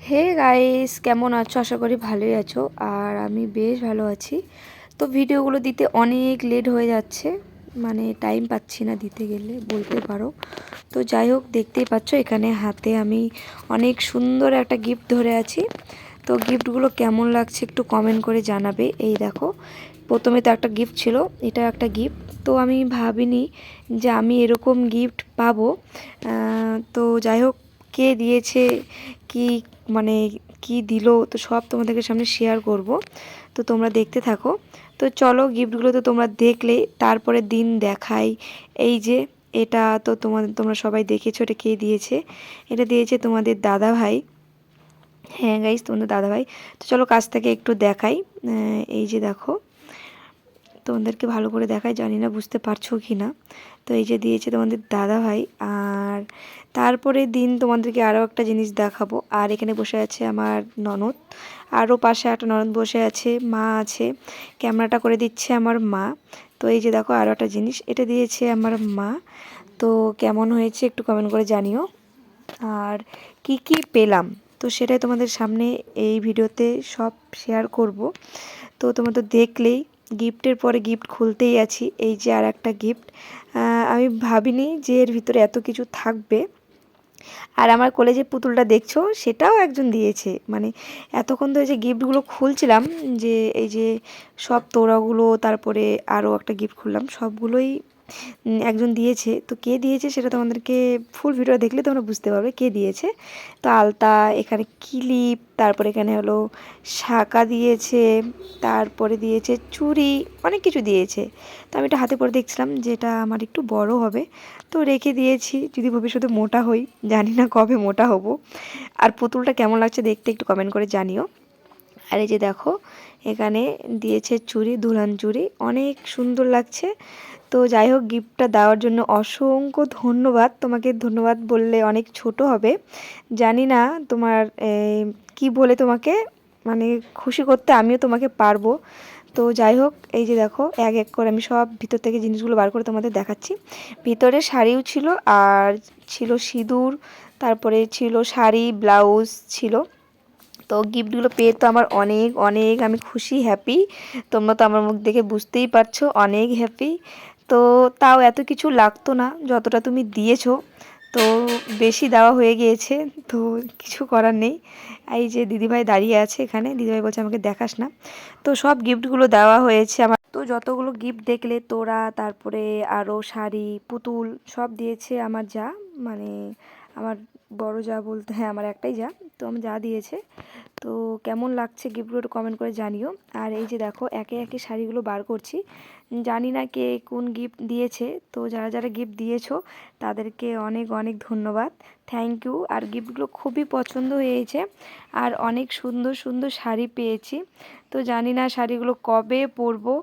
Hey guys, কেমন আছো? আশা করি ভালোই আছো। আর আমি বেশ ভালো আছি। তো ভিডিওগুলো দিতে অনেক লেট হয়ে যাচ্ছে, মানে টাইম পাচ্ছি না দিতে গেলে বলতে পারো। তো যাই হোক, দেখতেই পাচ্ছ এখানে হাতে আমি অনেক সুন্দর একটা গিফট ধরে আছি। তো গিফটগুলো কেমন লাগছে একটু কমেন্ট করে জানাবে। এই দেখো, প্রথমে তো একটা গিফট ছিল, এটা একটা গিফট। তো আমি ভাবিনি যে আমি এরকম গিফট পাবো। তো যাই হোক, কে দিয়েছে, কি মানে কি দিল, তো সব তোমাদেরকে সামনে শেয়ার করব। তো তোমরা দেখতে থাকো। তো চলো, গিফটগুলো তো তোমরা দেখলে, তারপরে দিন দেখাই। এই যে এটা তো তোমরা সবাই দেখেছো, এটা কে দিয়েছে? এটা দিয়েছে তোমাদের দাদা ভাই। হ্যাঁ গাইস, তোমাদের দাদা ভাই। তো চলো কাছ থেকে একটু দেখাই। এই যে দেখো, তোমাদেরকে ভালো করে দেখাই, জানি না বুঝতে পারছো কি না। তো এই যে দিয়েছে তোমাদের দাদা ভাই। আর তারপরে দিন তোমাদেরকে আরও একটা জিনিস দেখাবো। আর এখানে বসে আছে আমার ননদ, আরও পাশে একটা ননদ বসে আছে, মা আছে, ক্যামেরাটা করে দিচ্ছে আমার মা। তো এই যে দেখো আরও একটা জিনিস, এটা দিয়েছে আমার মা। তো কেমন হয়েছে একটু কমেন্ট করে জানিও। আর কি কি পেলাম, তো সেটাই তোমাদের সামনে এই ভিডিওতে সব শেয়ার করব। তো তোমরা তো দেখলেই, গিফটের পরে গিফট খুলতেই আছি। এই যে আর একটা গিফট, আমি ভাবিনি যে এর ভিতরে এত কিছু থাকবে। আর আমার কোলে যে পুতুলটা দেখছো, সেটাও একজন দিয়েছে। মানে এতক্ষণ ধরে যে গিফটগুলো খুলছিলাম, যে এই যে সব তোড়াগুলো, তারপরে আরও একটা গিফট খুললাম, সবগুলোই একজন দিয়েছে। তো কে দিয়েছে সেটা তোমাদেরকে ফুল ভিডিও দেখলে তোমরা বুঝতে পারবে কে দিয়েছে। তো আলতা, এখানে ক্লিপ, তারপরে এখানে হলো শাঁকা দিয়েছে, তারপরে দিয়েছে চুড়ি, অনেক কিছু দিয়েছে। তো আমি এটা হাতে পরে দেখছিলাম যে এটা আমার একটু বড় হবে, তো রেখে দিয়েছি যদি ভবিষ্যতে মোটা হই। জানি না কবে মোটা হব। আর পুতুলটা কেমন লাগছে দেখতে একটু কমেন্ট করে জানিও। আর এই যে দেখো, এখানে দিয়েছে চুড়ি, দুলহান চুড়ি, অনেক সুন্দর লাগছে। তো যাই হোক, গিফটটা দেওয়ার জন্য অসংখ্য ধন্যবাদ। তোমাকে ধন্যবাদ বললে অনেক ছোট হবে, জানি না তোমার কি বলে তোমাকে মানে খুশি করতে আমিও তোমাকে পারবো। তো যাই হোক, এই যে দেখো এক এক করে আমি সব ভিতর থেকে জিনিসগুলো বার করে তোমাদের দেখাচ্ছি। ভিতরে শাড়িও ছিল, আর ছিল সিঁদুর, তারপরে ছিল শাড়ি, ব্লাউজ ছিল। তো গিফটগুলো পেয়ে তো আমার অনেক অনেক আমি খুশি, হ্যাপি। তোমরা তো আমার মুখ দেখে বুঝতেই পারছো অনেক হ্যাপি। তো তাও এত কিছু লাগতো না যতটা তুমি দিয়েছো। তো বেশি দেওয়া হয়ে গিয়েছে, তো কিছু করার নেই। এই যে দিদিভাই দাঁড়িয়ে আছে এখানে, দিদিভাই বলছে আমাকে দেখাস না। তো সব গিফটগুলো দেওয়া হয়েছে আমার। তো যতগুলো গিফট দেখলে তোরা, তারপরে আরও শাড়ি, পুতুল সব দিয়েছে আমার যা, মানে আমার বড় যা বলতে, হ্যাঁ আমার একটাই যা। তো আমি যা দিয়েছে। তো কেমন লাগছে গিফটগুলো একটু কমেন্ট করে জানিও। আর এই যে দেখো একে একে শাড়িগুলো বার করছি, জানি না কে কোন গিফট দিয়েছে। তো যারা যারা গিফট দিয়েছো তাদেরকে অনেক অনেক ধন্যবাদ, থ্যাংক ইউ। আর গিফটগুলো খুবই পছন্দ হয়েছে, আর অনেক সুন্দর সুন্দর শাড়ি পেয়েছি। তো জানি না শাড়িগুলো কবে পরবো,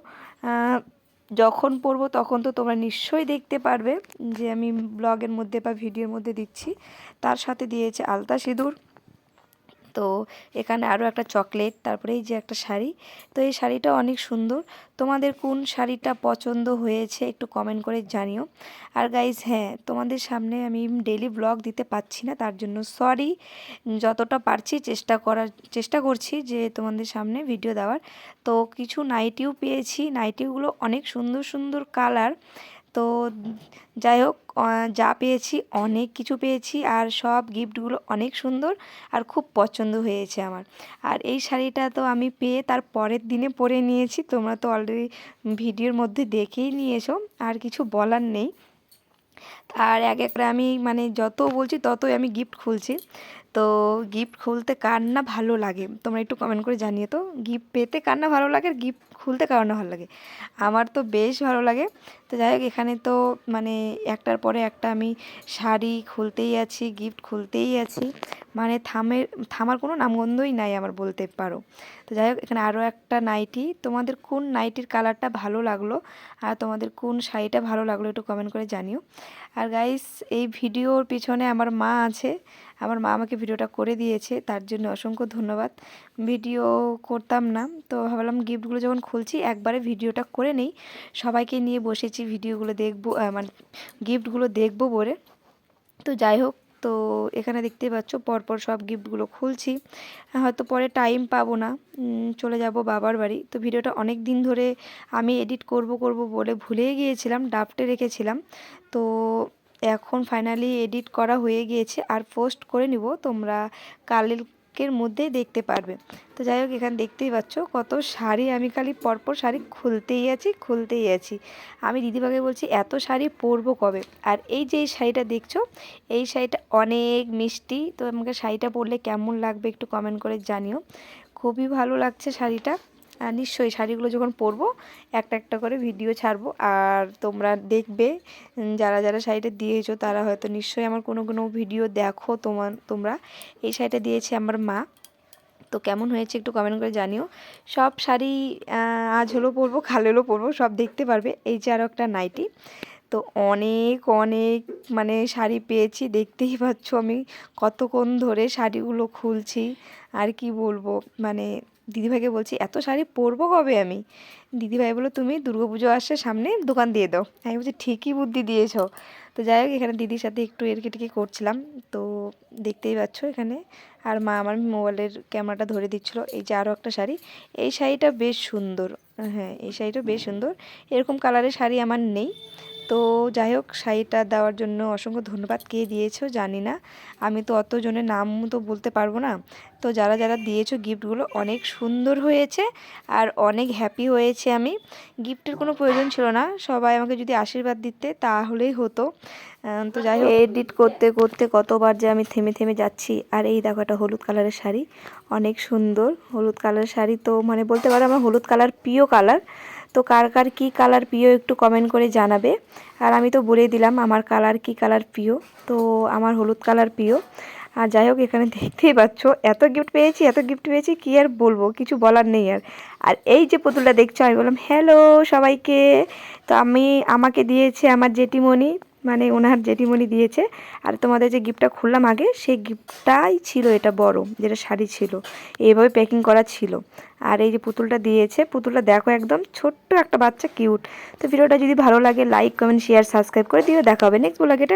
যখন পরবো তখন তো তোমরা নিশ্চয়ই দেখতে পারবে যে আমি ব্লগের মধ্যে বা ভিডিওর মধ্যে দিচ্ছি। তার সাথে দিয়েছে আলতা সিঁদুর। তো এখানে আরও একটা চকলেট, তারপরে এই যে একটা শাড়ি। তো এই শাড়িটা অনেক সুন্দর। তোমাদের কোন শাড়িটা পছন্দ হয়েছে একটু কমেন্ট করে জানিও। আর গাইজ, হ্যাঁ তোমাদের সামনে আমি ডেলি ব্লগ দিতে পারছি না, তার জন্য সরি। যতটা পারছি চেষ্টা করছি যে তোমাদের সামনে ভিডিও দেওয়ার। তো কিছু নাইটিও পেয়েছি, নাইটিগুলো অনেক সুন্দর সুন্দর কালার। তো যাই হোক, যা পেয়েছি অনেক কিছু পেয়েছি, আর সব গিফটগুলো অনেক সুন্দর আর খুব পছন্দ হয়েছে আমার। আর এই শাড়িটা তো আমি পেয়ে তার পরের দিনে পরে নিয়েছি, তোমরা তো অলরেডি ভিডিওর মধ্যে দেখেই নিয়েছো, আর কিছু বলার নেই। আর এক এক করে আমি মানে যত বলছি ততই আমি গিফট খুলছি। তো গিফট খুলতে কার না ভালো লাগে তোমরা একটু কমেন্ট করে জানিয়ে। তো গিফট পেতে কার না ভালো লাগে, আর গিফট খুলতে কার না ভালো লাগে? আমার তো বেশ ভালো লাগে। তো যাই হোক, এখানে তো মানে একটার পরে একটা আমি শাড়ি খুলতেই আছি, গিফট খুলতেই আছি, মানে থামার কোনো নামগন্ধই নাই আমার বলতে পারো। তো যাই হোক, এখানে আরও একটা নাইটি। তোমাদের কোন নাইটির কালারটা ভালো লাগলো, আর তোমাদের কোন শাড়িটা ভালো লাগলো একটু কমেন্ট করে জানিও। আর গাইস, এই ভিডিওর পিছনে আমার মা আছে, আমার মা আমাকে ভিডিওটা করে দিয়েছে, তার জন্য অসংখ্য ধন্যবাদ। ভিডিও করতাম না, তো ভাবলাম গিফটগুলো যখন খুলছি একবারে ভিডিওটা করে নেই। সবাইকে নিয়ে বসেছি ভিডিওগুলো দেখবো, মানে গিফটগুলো দেখবো বলে। তো যাই হোক, তো এখানে দেখতেই পাচ্ছ পরপর সব গিফটগুলো খুলছি। হয়তো পরে টাইম পাবো না, চলে যাব বাবার বাড়ি। তো ভিডিওটা অনেক দিন ধরে আমি এডিট করব বলে ভুলেই গিয়েছিলাম, ড্রাফটে রেখেছিলাম। তো এখন ফাইনালি এডিট করা হয়ে গিয়েছে আর পোস্ট করে নিব, তোমরা কালকের মধ্যেই দেখতে পারবে। তো যাই হোক, এখানে দেখতেই পাচ্ছ কত শাড়ি, আমি খালি পরপর শাড়ি খুলতেই আছি। আমি দিদিভাইকে বলছি এত শাড়ি পরবো কবে। আর এই যে এই শাড়িটা দেখছো, এই শাড়িটা অনেক মিষ্টি। তো আমাকে শাড়িটা পরলে কেমন লাগবে একটু কমেন্ট করে জানিও। খুবই ভালো লাগছে শাড়িটা। আর নিশ্চয়ই শাড়িগুলো যখন পরবো একটা একটা করে ভিডিও ছাড়বো, আর তোমরা দেখবে। যারা যারা শাড়িটা দিয়েছো তারা হয়তো নিশ্চয়ই আমার কোনো কোনো ভিডিও দেখো। তোমরা এই শাড়িটা দিয়েছে আমার মা। তো কেমন হয়েছে একটু কমেন্ট করে জানিও। সব শাড়ি আজ হলেও পরবো, কাল হলেও পরবো, সব দেখতে পারবে। এই যে আরও একটা নাইটি। তো অনেক অনেক মানে শাড়ি পেয়েছি, দেখতেই পাচ্ছ আমি কতক্ষণ ধরে শাড়িগুলো খুলছি। আর কি বলবো, মানে দিদিভাইকে বলছি এত শাড়ি পরবো কবে আমি। দিদিভাই বলো তুমি দুর্গাপুজো আসছে সামনে, দোকান দিয়ে দাও। আমি বলছি ঠিকই বুদ্ধি দিয়েছো। তো যাই হোক, এখানে দিদির সাথে একটু এরকেটেকি করছিলাম। তো দেখতেই পাচ্ছ এখানে। আর মা আমার মোবাইলের ক্যামেরাটা ধরে দিচ্ছিল। এই যে আরও একটা শাড়ি, এই শাড়িটা বেশ সুন্দর। হ্যাঁ, এই শাড়িটা বেশ সুন্দর। এরকম কালারের শাড়ি আমার নেই। তো যাই হোক, শাড়িটা দেওয়ার জন্য অসংখ্য ধন্যবাদ। কে দিয়েছো জানি না, আমি তো অতজনের নাম তো বলতে পারবো না। তো যারা যারা দিয়েছো গিফটগুলো অনেক সুন্দর হয়েছে আর অনেক হ্যাপি হয়েছে আমি। গিফটের কোনো প্রয়োজন ছিল না, সবাই আমাকে যদি আশীর্বাদ দিতে তাহলেই হতো। তো যাই হোক, এডিট করতে করতে কতবার যে আমি থেমে থেমে যাচ্ছি। আর এই দেখো একটা হলুদ কালারের শাড়ি, অনেক সুন্দর হলুদ কালারের শাড়ি। তো মানে বলতে পারো আমার হলুদ কালার প্রিয় কালার। তো কার কার কী কালার প্রিয় একটু কমেন্ট করে জানাবে। আর আমি তো বলেই দিলাম আমার কালার কী কালার প্রিয়। তো আমার হলুদ কালার প্রিয়। আর যাই হোক, এখানে দেখতেই পাচ্ছ এত গিফট পেয়েছি কী আর বলবো, কিছু বলার নেই আর। আর এই যে পুতুলটা দেখছো, আমি বললাম হ্যালো সবাইকে। তো আমাকে দিয়েছে আমার জেঠিমণি, মানে ওনার জেঠিমণি দিয়েছে। আর তোমাদের যে গিফটটা খুললাম আগে, সেই গিফটটাই ছিল এটা বড়, যেটা শাড়ি ছিল, এইভাবে প্যাকিং করা ছিল। আর এই যে পুতুলটা দিয়েছে, পুতুলটা দেখো একদম ছোট্ট একটা বাচ্চা, কিউট। তো ভিডিওটা যদি ভালো লাগে লাইক কমেন্ট শেয়ার সাবস্ক্রাইব করে দিও। দেখা হবে নেক্সট ব্লগে।